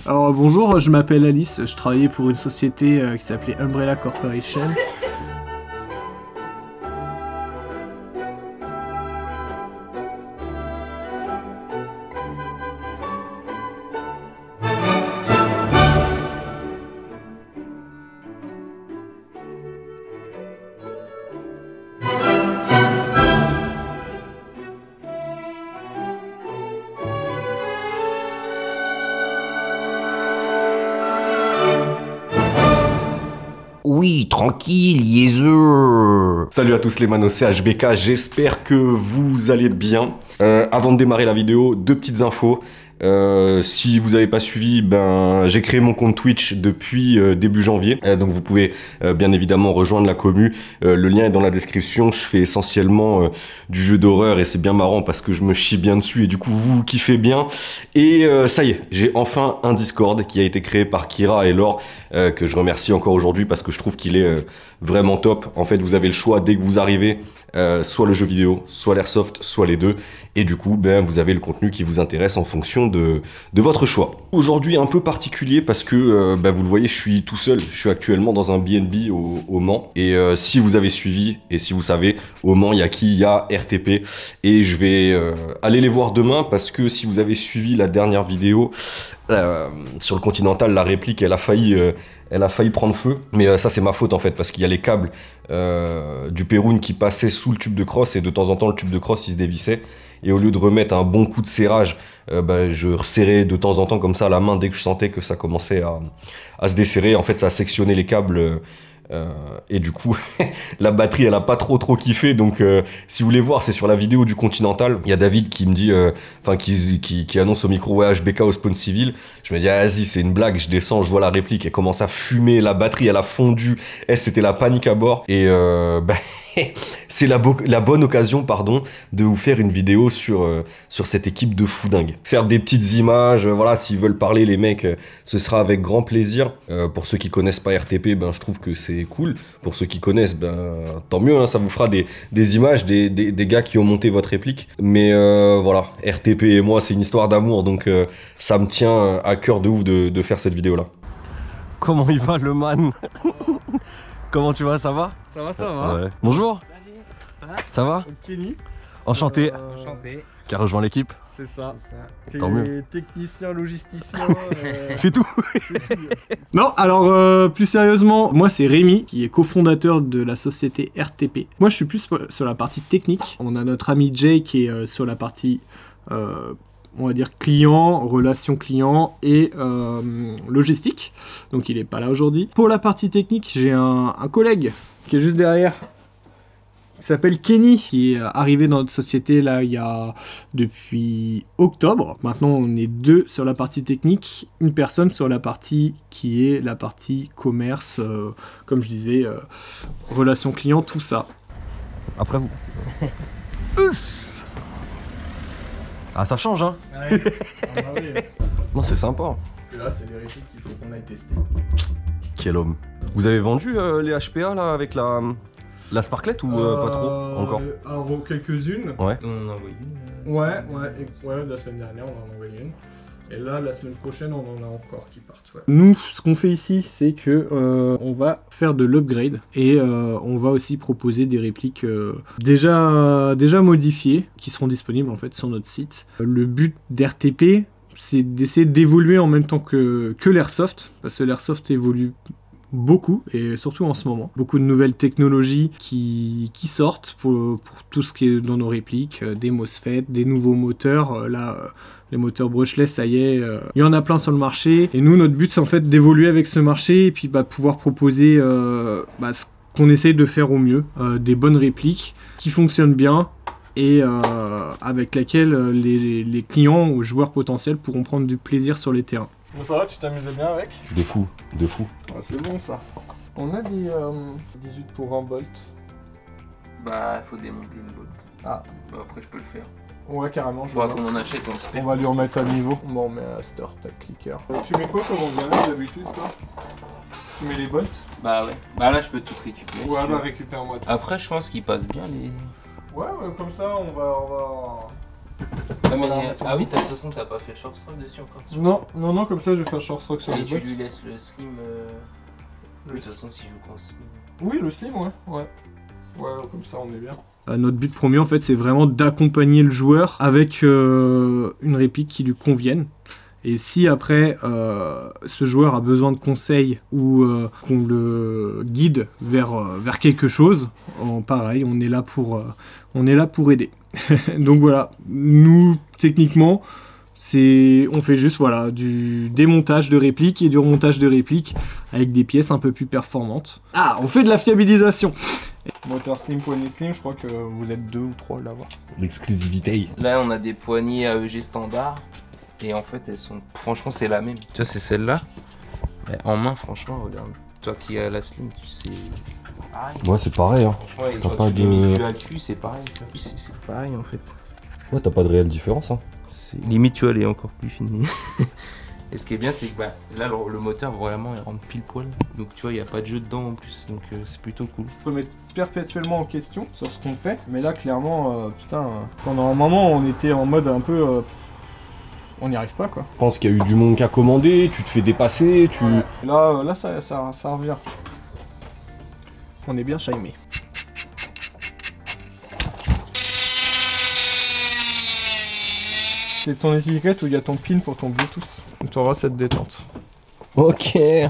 Alors bonjour, je m'appelle Alice, je travaillais pour une société qui s'appelait Umbrella Corporation. Oui, tranquille, yézeux. Salut à tous les manos, c'est HBK, j'espère que vous allez bien. Avant de démarrer la vidéo, deux petites infos. Si vous n'avez pas suivi, j'ai créé mon compte Twitch depuis début janvier, donc vous pouvez bien évidemment rejoindre la commu, le lien est dans la description. Je fais essentiellement du jeu d'horreur et c'est bien marrant parce que je me chie bien dessus et du coup vous kiffez bien. Et ça y est, j'ai enfin un Discord qui a été créé par Kira et Laure, que je remercie encore aujourd'hui parce que je trouve qu'il est vraiment top. En fait, vous avez le choix dès que vous arrivez, soit le jeu vidéo, soit l'airsoft, soit les deux. Et du coup, vous avez le contenu qui vous intéresse en fonction de votre choix. Aujourd'hui, un peu particulier parce que, vous le voyez, je suis tout seul. Je suis actuellement dans un BNB au Mans. Et si vous avez suivi, et si vous savez, au Mans, il y a qui? Il y a RTP. Et je vais aller les voir demain parce que si vous avez suivi la dernière vidéo sur le Continental, la réplique, elle a failli prendre feu. Mais ça, c'est ma faute en fait, parce qu'il y a les câbles du Péroun qui passaient sous le tube de crosse et de temps en temps, le tube de crosse, il se dévissait. Et au lieu de remettre un bon coup de serrage, je resserrais de temps en temps comme ça la main dès que je sentais que ça commençait à se desserrer. En fait, ça a sectionné les câbles. Et du coup, la batterie, elle a pas trop kiffé. Donc, si vous voulez voir, c'est sur la vidéo du Continental. Il y a David qui me dit, qui annonce au micro, ouais, HBK au spawn civil. Je me dis, ah, vas-y, c'est une blague. Je descends, je vois la réplique. Elle commence à fumer. La batterie, elle a fondu. C'était la panique à bord. Et c'est la bonne occasion, de vous faire une vidéo sur cette équipe de fous dingues. Faire des petites images, voilà, s'ils veulent parler, les mecs, ce sera avec grand plaisir. Pour ceux qui connaissent pas RTP, je trouve que c'est cool. Pour ceux qui connaissent, tant mieux, hein, ça vous fera des images, des gars qui ont monté votre réplique. Mais voilà, RTP et moi, c'est une histoire d'amour, donc ça me tient à cœur de ouf de faire cette vidéo-là. Comment il va, le man? Comment tu vas, ça va? Ça va. Ouais. Bonjour. Ça va? Ça va? Kenny. Enchanté. Enchanté. Qui a rejoint l'équipe. C'est ça. Tant mieux. Technicien, logisticien. Fais tout. Non, alors plus sérieusement, moi c'est Rémi qui est cofondateur de la société RTP. Moi je suis plus sur la partie technique. On a notre ami Jay qui est sur la partie on va dire client, relation client et logistique. Donc il est pas là aujourd'hui. Pour la partie technique, j'ai un collègue qui est juste derrière, qui s'appelle Kenny, qui est arrivé dans notre société là il y a depuis octobre. Maintenant on est deux sur la partie technique, une personne sur la partie qui est la partie commerce, comme je disais, relation client, tout ça. Après vous. Ah, ça change, hein. Ouais. Ah bah oui. Non, c'est sympa. Et là c'est les répliques qu'il faut qu'on aille tester. Quel homme. Vous avez vendu les HPA là avec la Sparklet ou pas trop encore? Alors quelques-unes. Ouais. On en a envoyé une. Ouais, la semaine dernière on en a envoyé une. Et là, la semaine prochaine, on en a encore qui partent. Ouais. Nous, ce qu'on fait ici, c'est que on va faire de l'upgrade et on va aussi proposer des répliques déjà modifiées qui seront disponibles en fait sur notre site. Le but d'RTP, c'est d'essayer d'évoluer en même temps que l'airsoft, parce que l'airsoft évolue beaucoup, et surtout en ce moment. Beaucoup de nouvelles technologies qui sortent pour tout ce qui est dans nos répliques, des MOSFET, des nouveaux moteurs. Les moteurs brushless, ça y est, il y en a plein sur le marché. Et nous, notre but, c'est en fait d'évoluer avec ce marché et puis pouvoir proposer ce qu'on essaye de faire au mieux. Des bonnes répliques qui fonctionnent bien et avec lesquelles les clients ou joueurs potentiels pourront prendre du plaisir sur les terrains. Ça va, tu t'amusais bien avec? De fou. Ah, c'est bon ça. On a des 18 pour 20 volts. Bah, faut démonter une bolt. Ah. Bah, après, je peux le faire. Ouais, carrément. Faudra qu'on en achète, on se fait. On va lui remettre à niveau. Bon, on met à start, tac, clicker. Tu mets quoi comme on vient d'habitude, toi? Tu mets les bolts? Bah ouais. Bah là, je peux tout récupérer. Ouais, si bah récupère-moi tout. Après, je pense qu'ils passent bien les. Ouais, comme ça, on va... Ah, mais, Voilà. ah oui, de toute façon, t'as pas fait le short stroke dessus encore. Non, comme ça je vais faire short stroke sur Et les tu bolts. lui laisses le slim. Le De toute façon, si je joue qu'en slim. Oui, le slim, ouais, comme ça on est bien. Notre but premier en fait c'est vraiment d'accompagner le joueur avec une réplique qui lui convienne. Et si après ce joueur a besoin de conseils ou qu'on le guide vers quelque chose, pareil, on est là pour aider. Donc voilà, nous techniquement, on fait juste voilà, du démontage de répliques et du remontage de répliques avec des pièces un peu plus performantes. Ah, on fait de la fiabilisation. Moteur slim, poignée slim, je crois que vous êtes 2 ou 3 là-bas. L'exclusivité. Là, on a des poignées AEG standard. Et en fait, elles sont. Franchement, c'est la même. Tu vois, c'est celle-là. Mais en main, franchement, regarde. Toi qui as la slim, tu sais. Pareil. Ouais, c'est pareil. Hein. Ouais, et T'as quand pas tu les mets de- cul à cul, c'est pareil. C'est pareil en fait. Ouais, t'as pas de réelle différence. Hein. Limite, tu vois, elle est encore plus fine. Et ce qui est bien, c'est que bah, là, le moteur, vraiment, il rentre pile poil. Donc, tu vois, il n'y a pas de jeu dedans en plus. Donc, c'est plutôt cool. On peut mettre perpétuellement en question sur ce qu'on fait, mais là, clairement, pendant un moment, on était en mode un peu. On n'y arrive pas, quoi. Je pense qu'il y a eu du monde qui a commandé, tu te fais dépasser, tu... Là, ça revient. On est bien chimé. C'est ton étiquette où il y a ton pin pour ton Bluetooth. Donc tu auras cette détente. Ok. Il y a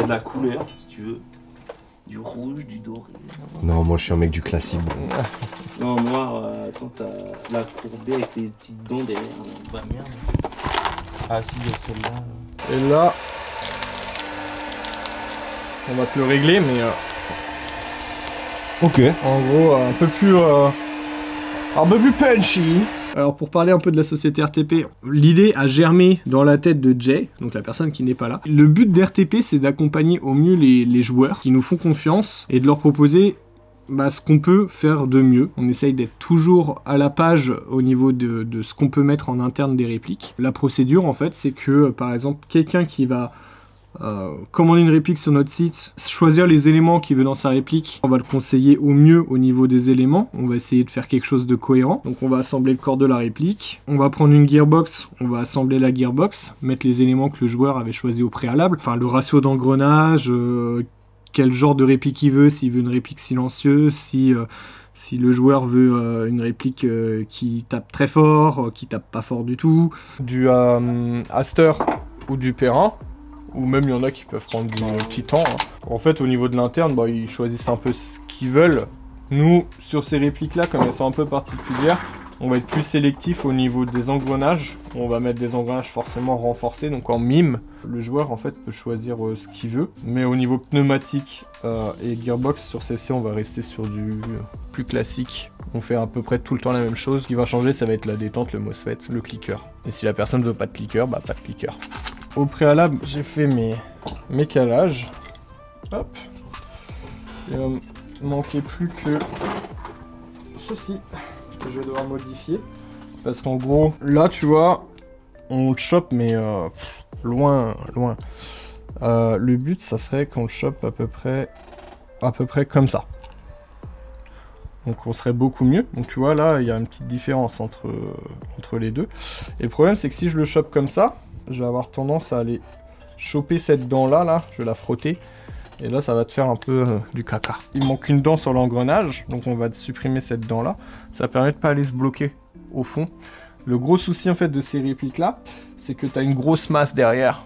de la couleur, si tu veux. Du rouge, du doré. Non, moi je suis un mec du classique. Non, noir, quand t'as la courbée avec les petites dents derrière. Bah merde. Ah si, il y a celle-là. Et là, on va te le régler, mais Ok. en gros, un peu plus punchy. Alors pour parler un peu de la société RTP, l'idée a germé dans la tête de Jay, donc la personne qui n'est pas là. Le but d'RTP, c'est d'accompagner au mieux les joueurs qui nous font confiance et de leur proposer ce qu'on peut faire de mieux. On essaye d'être toujours à la page au niveau de ce qu'on peut mettre en interne des répliques. La procédure en fait, c'est que par exemple quelqu'un qui va commander une réplique sur notre site, choisir les éléments qu'il veut dans sa réplique, on va le conseiller au mieux au niveau des éléments, on va essayer de faire quelque chose de cohérent, donc on va assembler le corps de la réplique, on va prendre une gearbox, on va assembler la gearbox, mettre les éléments que le joueur avait choisi au préalable, enfin le ratio d'engrenage, quel genre de réplique il veut, s'il veut une réplique silencieuse, si le joueur veut une réplique qui tape très fort, qui tape pas fort du tout, du Aster ou du Perrin, ou même il y en a qui peuvent prendre du Titan. Hein. En fait, au niveau de l'interne, ils choisissent un peu ce qu'ils veulent. Nous, sur ces répliques-là, comme elles sont un peu particulières, on va être plus sélectif au niveau des engrenages. On va mettre des engrenages forcément renforcés, donc en mime. Le joueur, en fait, peut choisir ce qu'il veut. Mais au niveau pneumatique et gearbox, sur celle-ci, on va rester sur du plus classique. On fait à peu près tout le temps la même chose. Ce qui va changer, ça va être la détente, le MOSFET, le clicker. Et si la personne ne veut pas de clicker, pas de clicker. Au préalable, j'ai fait mes calages. Hop. Il ne manquait plus que ceci que je vais devoir modifier. Parce qu'en gros, là, tu vois, on le chope, mais loin. Le but, ça serait qu'on le chope à peu près comme ça. Donc on serait beaucoup mieux. Donc tu vois, là, il y a une petite différence entre les deux. Et le problème, c'est que si je le chope comme ça, je vais avoir tendance à aller choper cette dent-là, je vais la frotter. Et là, ça va te faire un peu du caca. Il manque une dent sur l'engrenage, donc on va supprimer cette dent-là. Ça permet de pas aller se bloquer au fond. Le gros souci, en fait, de ces répliques-là, c'est que tu as une grosse masse derrière.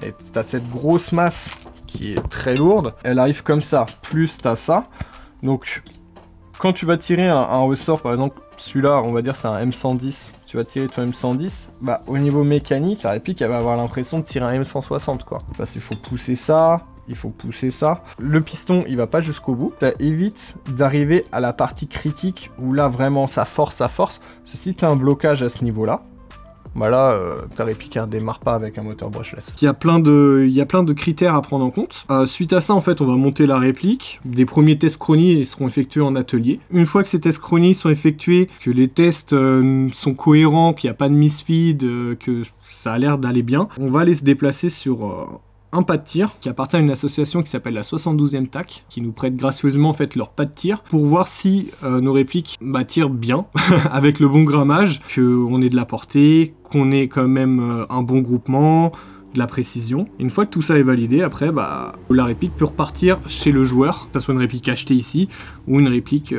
Et tu as cette grosse masse qui est très lourde. Elle arrive comme ça, plus tu as ça. Donc, quand tu vas tirer un ressort, par exemple, celui-là, on va dire c'est un M110, tu vas tirer ton M110, au niveau mécanique, la réplique, elle va avoir l'impression de tirer un M160, quoi. Parce qu'il faut pousser ça, il faut pousser ça. Le piston, il va pas jusqu'au bout. Ça évite d'arriver à la partie critique où là, vraiment, ça force. Si tu as un blocage à ce niveau-là, ta réplique ne démarre pas avec un moteur brushless. Il y a plein de critères à prendre en compte. Suite à ça, en fait, on va monter la réplique. Des premiers tests chroniques seront effectués en atelier. Une fois que ces tests chroniques sont effectués, que les tests sont cohérents, qu'il n'y a pas de misfeed, que ça a l'air d'aller bien, on va aller se déplacer sur un pas de tir qui appartient à une association qui s'appelle la 72e TAC, qui nous prête gracieusement en fait leur pas de tir pour voir si nos répliques tirent bien avec le bon grammage, qu'on ait de la portée, qu'on ait quand même un bon groupement, de la précision. Une fois que tout ça est validé, après la réplique peut repartir chez le joueur, que ce soit une réplique achetée ici ou une réplique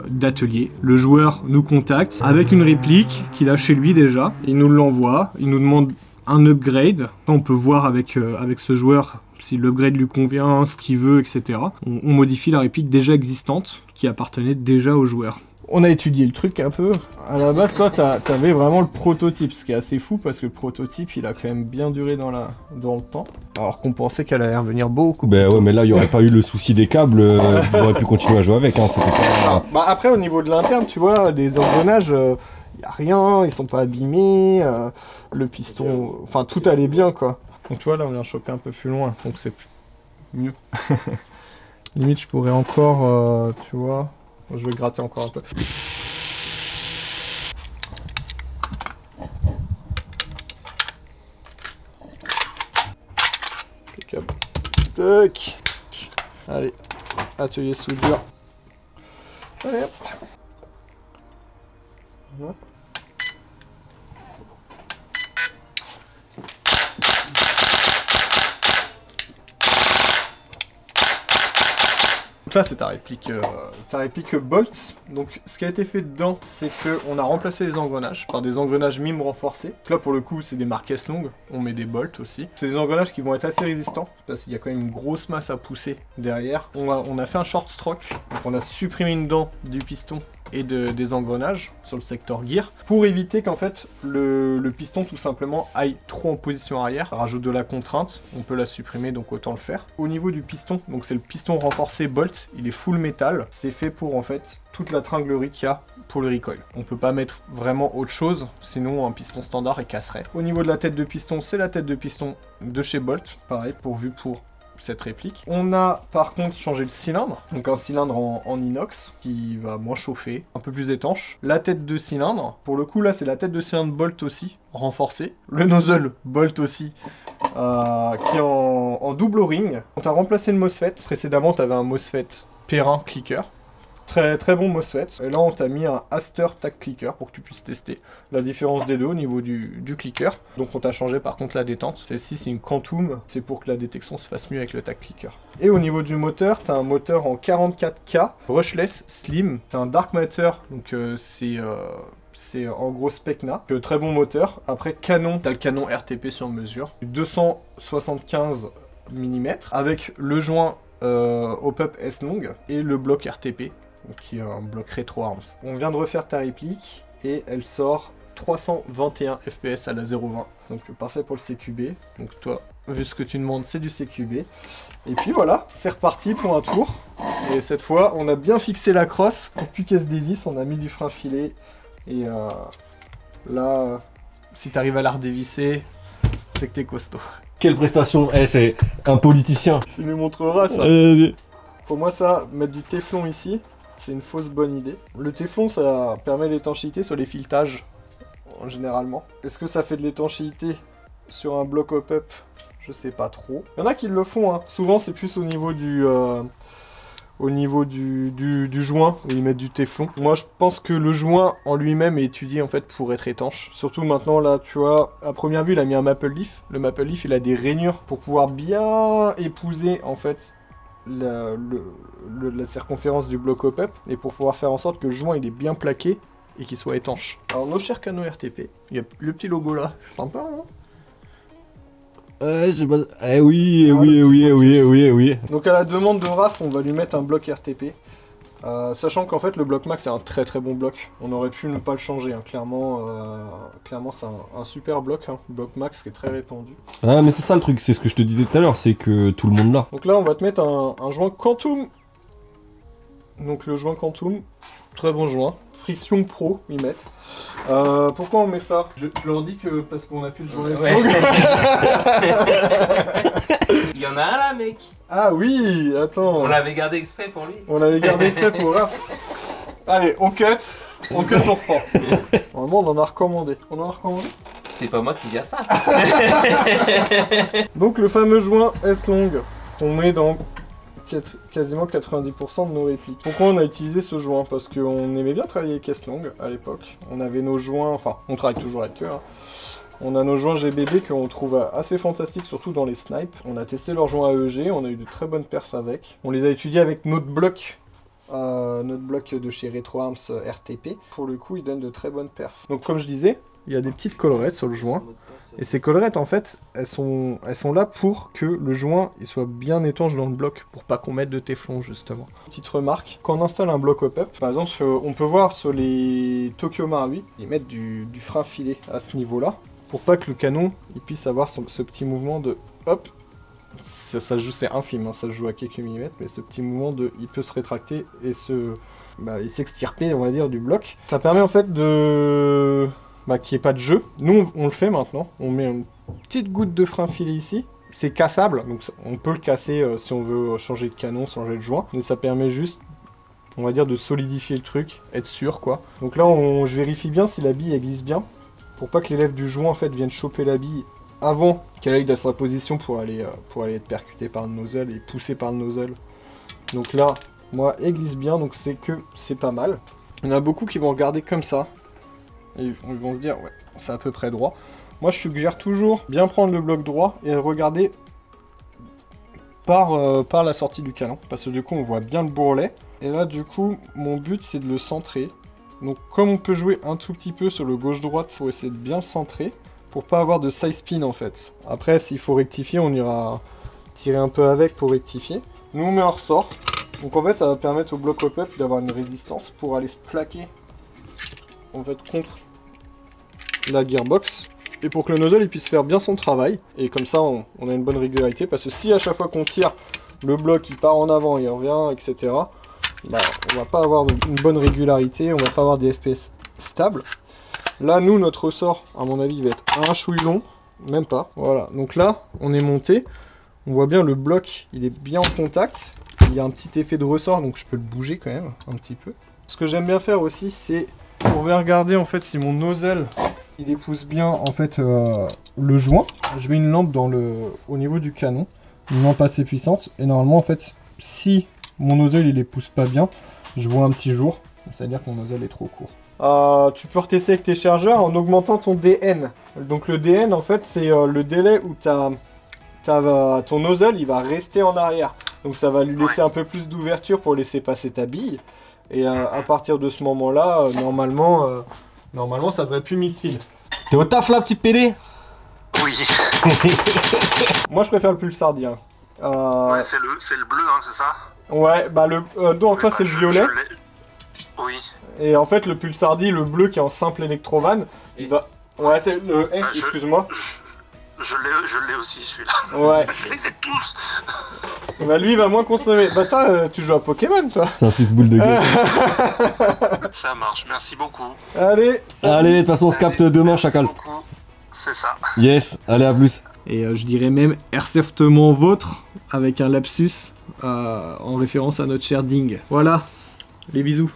d'atelier. Le joueur nous contacte avec une réplique qu'il a chez lui déjà, il nous l'envoie, il nous demande un upgrade. On peut voir avec ce joueur si l'upgrade lui convient, ce qu'il veut, etc. On modifie la réplique déjà existante qui appartenait déjà au joueur. On a étudié le truc un peu. À la base, toi, t'avais vraiment le prototype, ce qui est assez fou parce que le prototype, il a quand même bien duré dans le temps. Alors qu'on pensait qu'elle allait revenir beaucoup. Ben ouais, mais là, il n'y aurait pas eu le souci des câbles. On aurait pu continuer à jouer avec. Hein, pas... Après, au niveau de l'interne, tu vois, des engrenages, il n'y a rien, ils sont pas abîmés. Le piston, enfin, tout allait bien, quoi. Donc, tu vois, là, on vient choper un peu plus loin, donc c'est mieux. Limite, je pourrais encore, tu vois... Je vais gratter encore un peu. Impeccable. Tac. Allez, atelier soudure. Allez hop. Voilà. Donc là c'est ta réplique Bolt. Donc ce qui a été fait dedans, c'est qu'on a remplacé les engrenages par des engrenages MIM renforcés. Donc là pour le coup c'est des marques S-Long, on met des bolts aussi. C'est des engrenages qui vont être assez résistants, parce qu'il y a quand même une grosse masse à pousser derrière. On a fait un short stroke, donc on a supprimé une dent du piston et des engrenages sur le secteur gear pour éviter qu'en fait le piston tout simplement aille trop en position arrière. Ça rajoute de la contrainte, on peut la supprimer donc autant le faire. Au niveau du piston, donc c'est le piston renforcé Bolt, il est full métal, c'est fait pour en fait toute la tringlerie qu'il y a pour le recoil. On peut pas mettre vraiment autre chose, sinon un piston standard il casserait. Au niveau de la tête de piston, c'est la tête de piston de chez Bolt, pareil pourvu pour cette réplique. On a par contre changé le cylindre, donc un cylindre en inox qui va moins chauffer, un peu plus étanche. La tête de cylindre, pour le coup là c'est la tête de cylindre Bolt aussi, renforcée. Le nozzle Bolt aussi, qui est en double ring. On a remplacé le MOSFET, précédemment tu avais un MOSFET Perrin clicker. Très bon MOSFET. Et là on t'a mis un Aster Tac Clicker pour que tu puisses tester la différence des deux au niveau du clicker. Donc on t'a changé par contre la détente. Celle-ci c'est une Quantum, c'est pour que la détection se fasse mieux avec le Tac Clicker. Et au niveau du moteur, t'as un moteur en 44K, brushless, slim. C'est un Dark Matter, donc c'est en gros Specna. Très bon moteur. Après canon, t'as le canon RTP sur mesure. 275 mm avec le joint Hop-Up S-Long et le bloc RTP. Donc qui est un bloc rétro arms. On vient de refaire ta réplique et elle sort 321 fps à la 0.20. Donc parfait pour le CQB. Donc toi, vu ce que tu demandes, c'est du CQB. Et puis voilà, c'est reparti pour un tour. Et cette fois, on a bien fixé la crosse pour plus qu'elle se dévisse. On a mis du frein filet. Et là, si tu arrives à la redévisser, c'est que t'es costaud. Quelle prestation! C'est un politicien. Tu nous montreras ça. Pour moi, ça, mettre du téflon ici, c'est une fausse bonne idée. Le téflon, ça permet l'étanchéité sur les filetages, généralement. Est-ce que ça fait de l'étanchéité sur un bloc hop-up? Je sais pas trop. Il y en a qui le font, hein. Souvent, c'est plus au niveau du joint où ils mettent du téflon. Moi, je pense que le joint en lui-même est étudié en fait pour être étanche. Surtout maintenant, là, tu vois, à première vue, il a mis un Maple Leaf. Le Maple Leaf, il a des rainures pour pouvoir bien épouser en fait la circonférence du bloc hop-up et pour pouvoir faire en sorte que le joint il est bien plaqué et qu'il soit étanche. Alors nos chers canaux RTP, il y a le petit logo là, sympa hein. Je sais pas... oui. Donc à la demande de Raph, on va lui mettre un bloc RTP. Sachant qu'en fait le bloc max c'est un très bon bloc, on aurait pu ne pas le changer, hein. Clairement c'est un super bloc, hein. Bloc max qui est très répandu. Ah mais c'est ça le truc, c'est ce que je te disais tout à l'heure, c'est que tout le monde l'a. Donc là on va te mettre un joint Quantum. Donc le joint Quantum, très bon joint, Friction Pro ils mettent. Pourquoi on met ça? Je leur dis que parce qu'on a plus le joint S-Long. Il y en a un là mec. Ah oui, attends. On l'avait gardé exprès pour lui. On l'avait gardé exprès pour Raph. Allez, on cut, on reprend. Normalement on en a recommandé. c'est pas moi qui dis ça. Donc le fameux joint S-Long qu'on met dans quasiment 90% de nos répliques. Pourquoi on a utilisé ce joint? Parce qu'on aimait bien travailler avec S-Long à l'époque. On avait nos joints, enfin on travaille toujours avec eux. Hein. On a nos joints GBB qu'on trouve assez fantastiques, surtout dans les snipes. On a testé leurs joints AEG, on a eu de très bonnes perfs avec. On les a étudiés avec notre bloc de chez Retro Arms RTP. Pour le coup, ils donnent de très bonnes perfs. Donc comme je disais, il y a des petites collerettes sur le joint. Et ces collerettes, en fait, elles sont là pour que le joint il soit bien étanche dans le bloc, pour pas qu'on mette de téflon, justement. Petite remarque, quand on installe un bloc hop-up, par exemple, on peut voir sur les Tokyo Marui, ils mettent du frein filet à ce niveau-là, pour pas que le canon il puisse avoir ce petit mouvement de hop. Ça se joue, c'est infime, hein, ça se joue à quelques millimètres, mais ce petit mouvement de il peut se rétracter et s'extirper, on va dire, du bloc. Ça permet en fait de qu'il n'y ait pas de jeu. Nous on le fait maintenant, on met une petite goutte de frein filet ici. C'est cassable, donc on peut le casser si on veut changer de canon, changer de joint, mais ça permet juste, on va dire, de solidifier le truc, être sûr quoi. Donc là je vérifie bien si la bille elle glisse bien, pour pas que les lèvres du joint en fait viennent choper la bille avant qu'elle aille dans sa position pour aller être percutée par le nozzle et poussée par le nozzle. Donc là, moi, elle glisse bien, donc c'est pas mal. Il y en a beaucoup qui vont regarder comme ça, et ils vont se dire, ouais, c'est à peu près droit. Moi, je suggère toujours bien prendre le bloc droit et regarder par la sortie du canon, parce que du coup, on voit bien le bourrelet. Et là, du coup, mon but, c'est de le centrer. Donc, comme on peut jouer un tout petit peu sur le gauche-droite, il faut essayer de bien le centrer, pour pas avoir de side spin en fait. Après, s'il faut rectifier, on ira tirer un peu avec pour rectifier. Nous, on met un ressort. Donc en fait, ça va permettre au bloc hop-up d'avoir une résistance pour aller se plaquer en fait contre la gearbox. Et pour que le nozzle il puisse faire bien son travail. Et comme ça, on a une bonne régularité. Parce que si à chaque fois qu'on tire, le bloc il part en avant, il revient, etc. On va pas avoir une bonne régularité, on va pas avoir des FPS stables. Là, nous, notre ressort, à mon avis, il va être un chouille long, même pas. Voilà, donc là, on est monté. On voit bien le bloc, il est bien en contact. Il y a un petit effet de ressort, donc je peux le bouger quand même, un petit peu. Ce que j'aime bien faire aussi, c'est pour bien regarder en fait si mon nozzle, il épouse bien en fait le joint. Je mets une lampe au niveau du canon, une lampe assez puissante. Et normalement, en fait, si mon nozzle, il épouse pas bien, je vois un petit jour. C'est-à-dire que mon nozzle est trop court. Tu peux retester avec tes chargeurs en augmentant ton DN. Donc le DN en fait c'est le délai où ton nozzle il va rester en arrière. Donc ça va lui laisser un peu plus d'ouverture pour laisser passer ta bille. Et à partir de ce moment là, normalement ça devrait plus misfill. T'es au taf là, petit PD? Oui. Moi je préfère le pulsardien. Ouais, c'est le bleu, hein, c'est ça? Ouais, donc toi c'est le violet. Oui. Et en fait, le Pulsardi, le bleu qui est en simple électrovan, il va... Ouais, c'est le S, excuse-moi. Je l'ai aussi, celui-là. Ouais. Je les ai tous. Bah lui, il va moins consommer. Bah tu joues à Pokémon, toi. C'est un suce boule de gueule. Ça marche, merci beaucoup. Allez. Allez, de toute façon, on se capte demain, chacal. C'est ça. Yes, allez, à plus. Et je dirais même airsoftment vôtre, avec un lapsus, en référence à notre cher Ding. Voilà, les bisous.